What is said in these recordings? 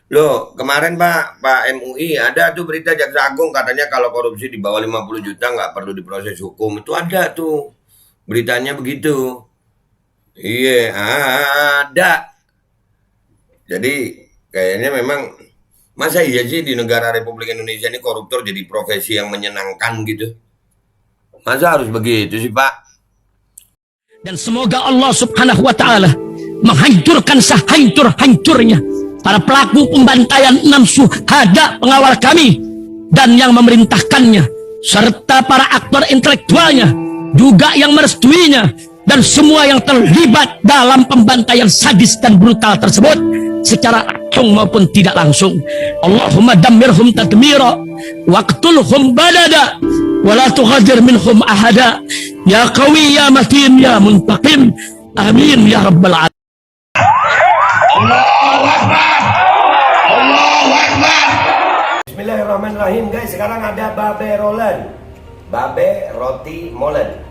Loh, kemarin Pak MUI ada tuh berita Jaksa Agung katanya kalau korupsi di bawah 50 juta nggak perlu diproses hukum. Itu ada tuh. Beritanya begitu. Iya, ada. Jadi kayaknya memang masa iya sih di negara Republik Indonesia ini koruptor jadi profesi yang menyenangkan gitu. Masa harus begitu sih, Pak? Dan semoga Allah subhanahu wa ta'ala menghancurkan sehancur-hancurnya para pelaku pembantaian 6 syuhada pengawal kami dan yang memerintahkannya, serta para aktor intelektualnya juga yang merestuinya, dan semua yang terlibat dalam pembantaian sadis dan brutal tersebut secara langsung maupun tidak langsung. Allahumma dammirhum tadmira waqtulhum badada wala tughadir minhum ahada ya qawi ya matin ya muntaqim, amin ya rabbal alamin. Allahu Akbar. Allahu Akbar. Bismillahirrahmanirrahim guys. Sekarang ada babe rolen, babe roti molen.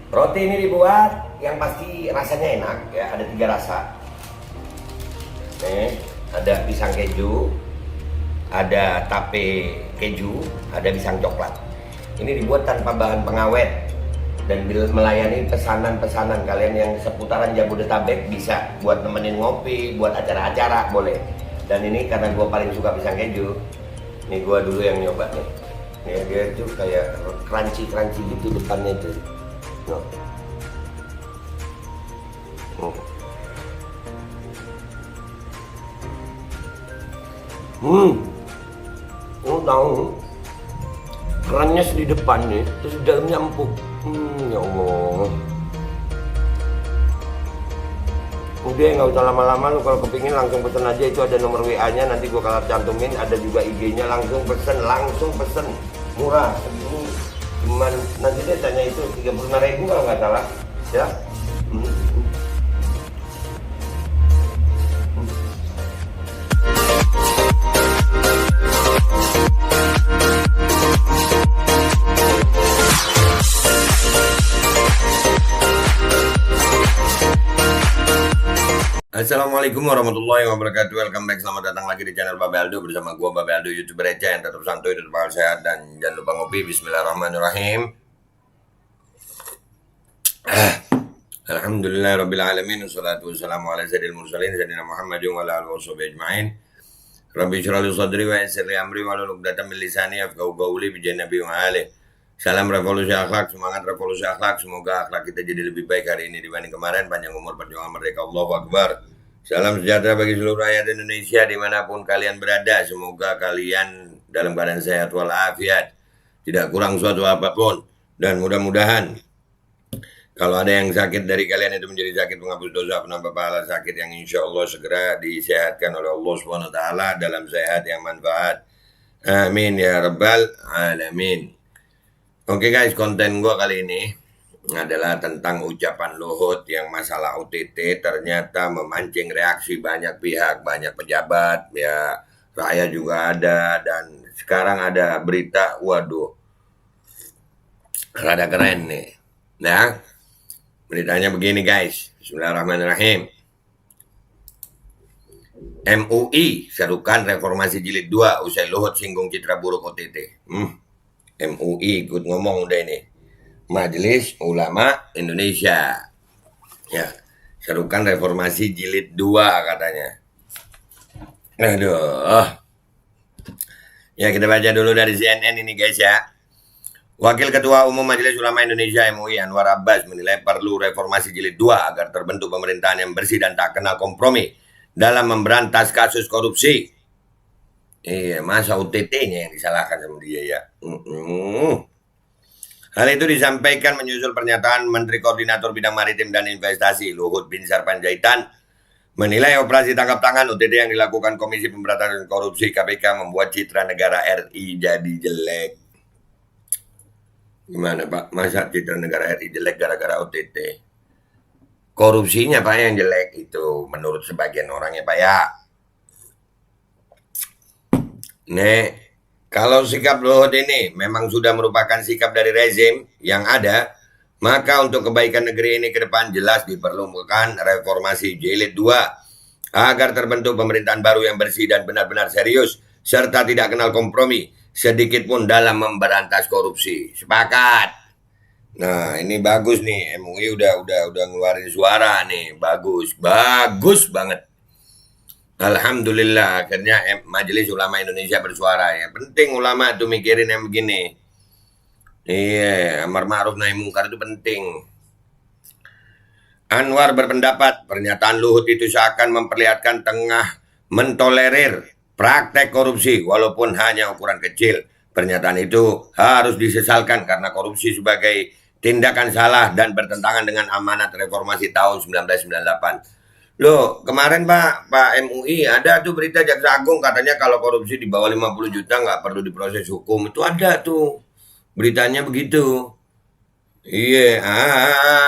Roti ini dibuat yang pasti rasanya enak ya, ada 3 rasa. Nih, ada pisang keju, ada tape keju, ada pisang coklat. Ini dibuat tanpa bahan pengawet dan melayani pesanan-pesanan kalian yang seputaran Jabodetabek, bisa buat nemenin ngopi, buat acara-acara boleh. Dan ini karena gue paling suka pisang keju, nih gue dulu yang nyoba nih. Nih dia tuh kayak crunchy gitu depannya tuh. No. Tahu kerannya di depan nih, terus di dalamnya empuk. Ya Allah. Udah nggak usah lama-lama, lu kalau kepingin langsung pesen aja, itu ada nomor WA-nya, nanti gua kalau cantumin, ada juga IG-nya, langsung pesen, murah segini. Cuman nanti dia tanya itu 35.000 kalau nggak salah ya. Assalamualaikum warahmatullahi wabarakatuh. Welcome back, selamat datang lagi di channel Babe Aldo. Bersama gua Babe Aldo, YouTuber receh yang tetap santuy, tetap sehat, dan jangan lupa ngopi. Bismillahirrahmanirrahim. Alhamdulillahirabbil alamin, wassalatu wassalamu ala sayyidil mursalin sayyidina Muhammadin wa ala alihi washabihi ajmain. Rabbi shrah li sadri wa yassir li amri wahlul 'uqdatam min lisani yafqahu qawli bi nabi wa alihi. Salam revolusi akhlak, semangat revolusi akhlak. Semoga akhlak kita jadi lebih baik hari ini dibanding kemarin. Panjang umur, perjuangan merdeka. Allahu Akbar. Salam sejahtera bagi seluruh rakyat Indonesia dimanapun kalian berada. Semoga kalian dalam keadaan sehat walafiat, tidak kurang suatu apapun. Dan mudah-mudahan kalau ada yang sakit dari kalian itu menjadi sakit penghapus dosa, penambah pahala, sakit yang insya Allah segera disehatkan oleh Allah SWT dalam sehat yang manfaat. Amin ya rabbal alamin. Oke guys, konten gue kali ini adalah tentang ucapan Luhut yang masalah OTT ternyata memancing reaksi banyak pihak, banyak pejabat, ya rakyat juga ada, dan sekarang ada berita, waduh, rada keren nih. Nah, beritanya begini guys, Bismillahirrahmanirrahim. MUI serukan reformasi jilid 2 usai Luhut singgung citra buruk OTT. MUI ikut ngomong udah ini. Majelis Ulama Indonesia. Ya, serukan reformasi jilid 2 katanya. Aduh. Ya, kita baca dulu dari CNN ini guys ya. Wakil Ketua Umum Majelis Ulama Indonesia MUI Anwar Abbas menilai perlu reformasi jilid 2 agar terbentuk pemerintahan yang bersih dan tak kenal kompromi dalam memberantas kasus korupsi. Iya, masa OTT-nya yang disalahkan sama dia ya. Hal itu disampaikan menyusul pernyataan Menteri Koordinator Bidang Maritim dan Investasi Luhut Binsar Panjaitan menilai operasi tangkap tangan OTT yang dilakukan Komisi Pemberantasan Korupsi KPK membuat citra negara RI jadi jelek. Gimana Pak? Masa citra negara RI jelek gara-gara OTT? Korupsinya Pak yang jelek itu menurut sebagian orangnya Pak ya. Nih, kalau sikap Luhut ini memang sudah merupakan sikap dari rezim yang ada, maka untuk kebaikan negeri ini ke depan jelas diperlukan reformasi jilid 2 agar terbentuk pemerintahan baru yang bersih dan benar-benar serius serta tidak kenal kompromi sedikit pun dalam memberantas korupsi. Sepakat. Nah, ini bagus nih, MUI udah ngeluarin suara nih, bagus banget. Alhamdulillah, akhirnya Majelis Ulama Indonesia bersuara. Ya, penting ulama tuh mikirin yang begini. Iya, amar ma'ruf nahi mungkar itu penting. Anwar berpendapat pernyataan Luhut itu seakan memperlihatkan tengah mentolerir praktek korupsi walaupun hanya ukuran kecil. Pernyataan itu harus disesalkan karena korupsi sebagai tindakan salah dan bertentangan dengan amanat reformasi tahun 1998. Loh, kemarin Pak MUI ada tuh berita Jaksa Agung katanya kalau korupsi di bawah 50 juta nggak perlu diproses hukum. Itu ada tuh beritanya begitu. Iya,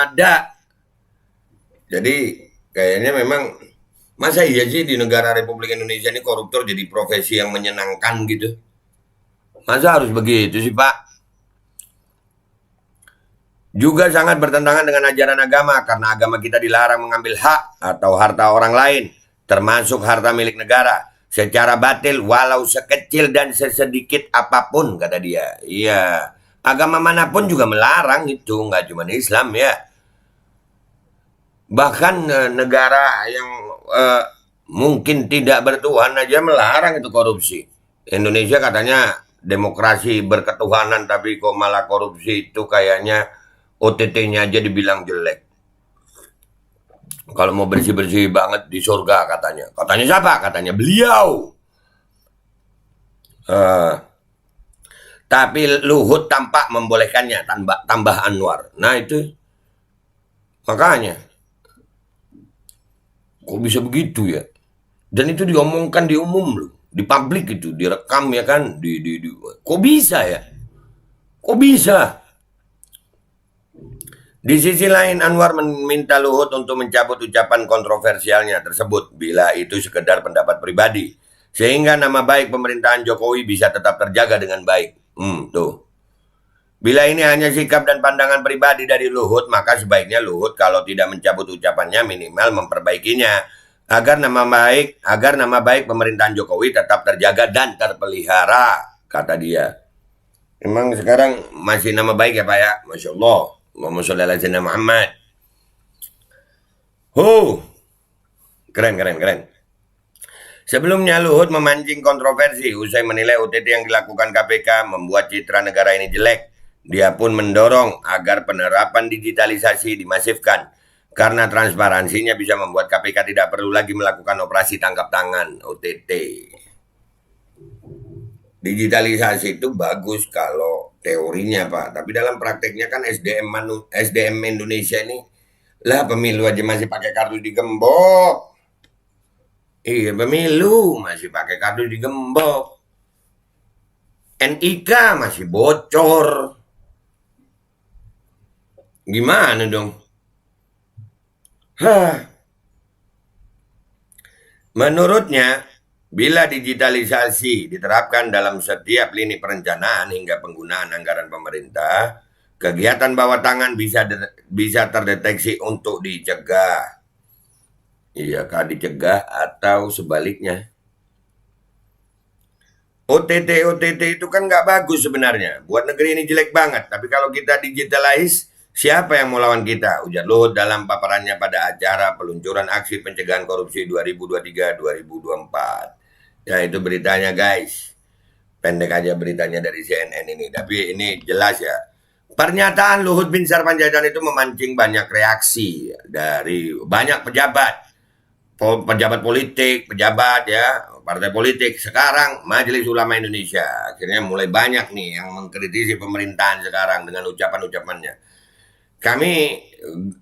ada. Jadi kayaknya memang masa iya sih di negara Republik Indonesia ini koruptor jadi profesi yang menyenangkan gitu? Masa harus begitu sih Pak? Juga sangat bertentangan dengan ajaran agama karena agama kita dilarang mengambil hak atau harta orang lain, termasuk harta milik negara, secara batil walau sekecil dan sesedikit apapun, kata dia. Iya, agama manapun juga melarang itu, nggak cuma Islam ya. Bahkan negara yang mungkin tidak bertuhan aja melarang itu korupsi. Indonesia katanya demokrasi berketuhanan, tapi kok malah korupsi itu kayaknya OTT-nya aja dibilang jelek. Kalau mau bersih-bersih banget di surga katanya. Katanya siapa? Katanya beliau. Tapi Luhut tampak membolehkannya tambah Anwar. Nah itu makanya kok bisa begitu ya? Dan itu diomongkan di umum loh, di publik itu, direkam ya kan? Kok bisa ya? Kok bisa? Di sisi lain, Anwar meminta Luhut untuk mencabut ucapan kontroversialnya tersebut bila itu sekedar pendapat pribadi, sehingga nama baik pemerintahan Jokowi bisa tetap terjaga dengan baik. Tuh. Bila ini hanya sikap dan pandangan pribadi dari Luhut, maka sebaiknya Luhut kalau tidak mencabut ucapannya minimal memperbaikinya agar nama baik pemerintahan Jokowi tetap terjaga dan terpelihara, kata dia. Memang sekarang masih nama baik ya Pak ya, Masya Allah. Muhammad sholli ala sayyidina Muhammad. Keren. Sebelumnya Luhut memancing kontroversi usai menilai OTT yang dilakukan KPK membuat citra negara ini jelek. Dia pun mendorong agar penerapan digitalisasi dimasifkan karena transparansinya bisa membuat KPK tidak perlu lagi melakukan operasi tangkap tangan OTT. Digitalisasi itu bagus kalau teorinya Pak, tapi dalam prakteknya kan SDM Indonesia ini lah pemilu aja masih pakai kartu digembok. Iya, pemilu masih pakai kartu digembok. NIK masih bocor. Gimana dong? Menurutnya, bila digitalisasi diterapkan dalam setiap lini perencanaan hingga penggunaan anggaran pemerintah, kegiatan bawah tangan bisa terdeteksi untuk dicegah. Iya, kah dicegah atau sebaliknya? OTT itu kan nggak bagus sebenarnya. Buat negeri ini jelek banget. Tapi kalau kita digitalize, siapa yang mau lawan kita? Ujar Luhut dalam paparannya pada acara peluncuran aksi pencegahan korupsi 2023-2024. Ya itu beritanya guys. Pendek aja beritanya dari CNN ini. Tapi ini jelas ya. Pernyataan Luhut bin Sarpanjaitan itu memancing banyak reaksi dari banyak pejabat politik, pejabat ya, partai politik. Sekarang Majelis Ulama Indonesia akhirnya mulai banyak nih yang mengkritisi pemerintahan sekarang dengan ucapan-ucapannya. Kami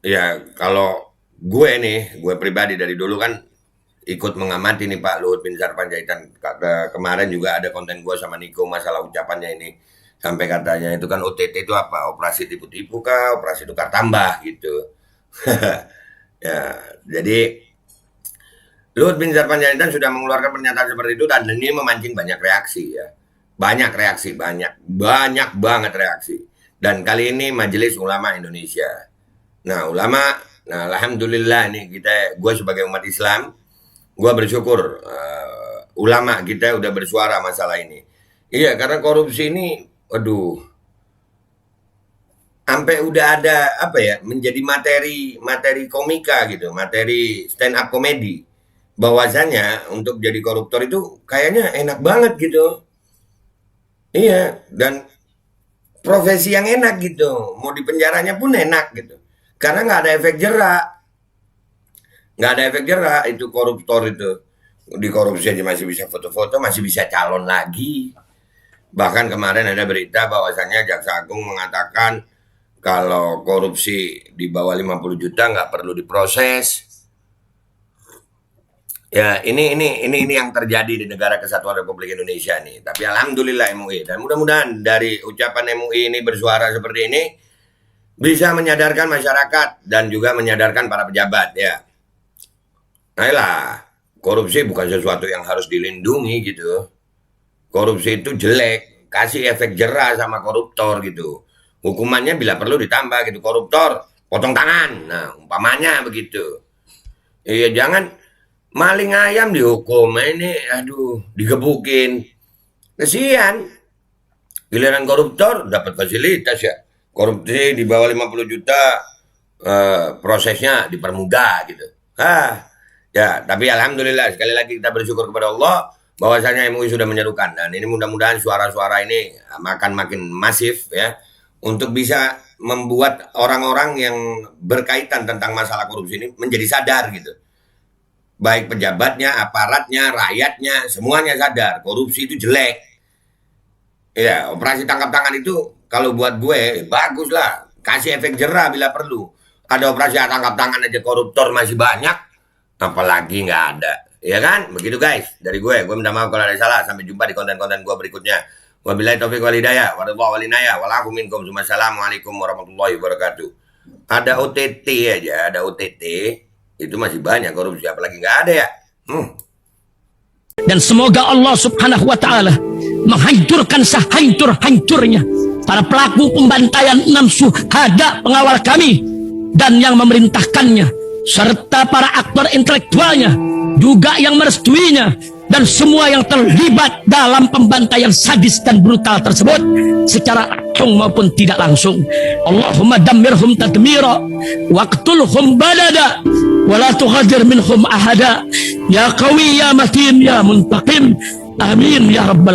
ya kalau gue pribadi dari dulu kan ikut mengamati nih Pak Luhut bin Sarpanjaitan. Kemarin juga ada konten gue sama Niko masalah ucapannya ini. Sampai katanya itu kan OTT itu apa? Operasi tipu-tipu kah? Operasi tukar tambah gitu. Ya, jadi Luhut bin Sarpanjaitan sudah mengeluarkan pernyataan seperti itu dan ini memancing banyak reaksi ya. Banyak banget reaksi. Dan kali ini Majelis Ulama Indonesia. Nah, alhamdulillah nih gue sebagai umat Islam Gua bersyukur ulama kita udah bersuara masalah ini. Iya, karena korupsi ini, aduh, sampai udah ada apa ya, menjadi materi komika gitu, materi stand up komedi. Bahwasanya untuk jadi koruptor itu kayaknya enak banget gitu. Iya, dan profesi yang enak gitu. Mau di penjaranya pun enak gitu. Karena nggak ada efek jerak. Nggak ada efek jerak itu koruptor itu. Di korupsi aja masih bisa foto-foto, masih bisa calon lagi. Bahkan kemarin ada berita bahwasannya Jaksa Agung mengatakan kalau korupsi di bawah 50 juta nggak perlu diproses. Ya, ini yang terjadi di negara Kesatuan Republik Indonesia nih. Tapi alhamdulillah MUI, dan mudah-mudahan dari ucapan MUI ini bersuara seperti ini bisa menyadarkan masyarakat dan juga menyadarkan para pejabat ya. Ayolah, korupsi bukan sesuatu yang harus dilindungi gitu. Korupsi itu jelek, kasih efek jerah sama koruptor gitu. Hukumannya bila perlu ditambah gitu. Koruptor potong tangan. Nah, umpamanya begitu. Iya, jangan maling ayam dihukum, ini aduh digebukin, kesian. Giliran koruptor dapat fasilitas ya. Korupsi di bawah 50 juta prosesnya dipermudah gitu. Ya, tapi alhamdulillah sekali lagi kita bersyukur kepada Allah bahwasanya MUI sudah menyerukan, dan ini mudah-mudahan suara-suara ini akan makin masif ya untuk bisa membuat orang-orang yang berkaitan tentang masalah korupsi ini menjadi sadar gitu. Baik pejabatnya, aparatnya, rakyatnya, semuanya sadar korupsi itu jelek. Ya, operasi tangkap tangan itu kalau buat gue bagus lah, kasih efek jerah bila perlu. Ada operasi tangkap tangan aja koruptor masih banyak, apalagi nggak ada. Ya kan? Begitu guys, dari gue minta maaf kalau ada salah. Sampai jumpa di konten-konten gue berikutnya. Wabillahi taufiq wal hidayah, waridhaw wal inayah, walakum minkum. Wassalamualaikum warahmatullahi wabarakatuh. Ada OTT aja, ada OTT. Itu masih banyak korupsi, apalagi nggak ada ya. Dan semoga Allah subhanahu wa ta'ala menghancurkan sehancur-hancurnya para pelaku pembantaian 6 syuhada pengawal kami dan yang memerintahkannya, serta para aktor intelektualnya juga yang merestuinya, dan semua yang terlibat dalam pembantaian sadis dan brutal tersebut secara langsung maupun tidak langsung. Allahumma dammirhum tadmira waqtulhum badada wala tughadir minhum ahada ya qawi ya matin ya muntaqim, amin ya rabbal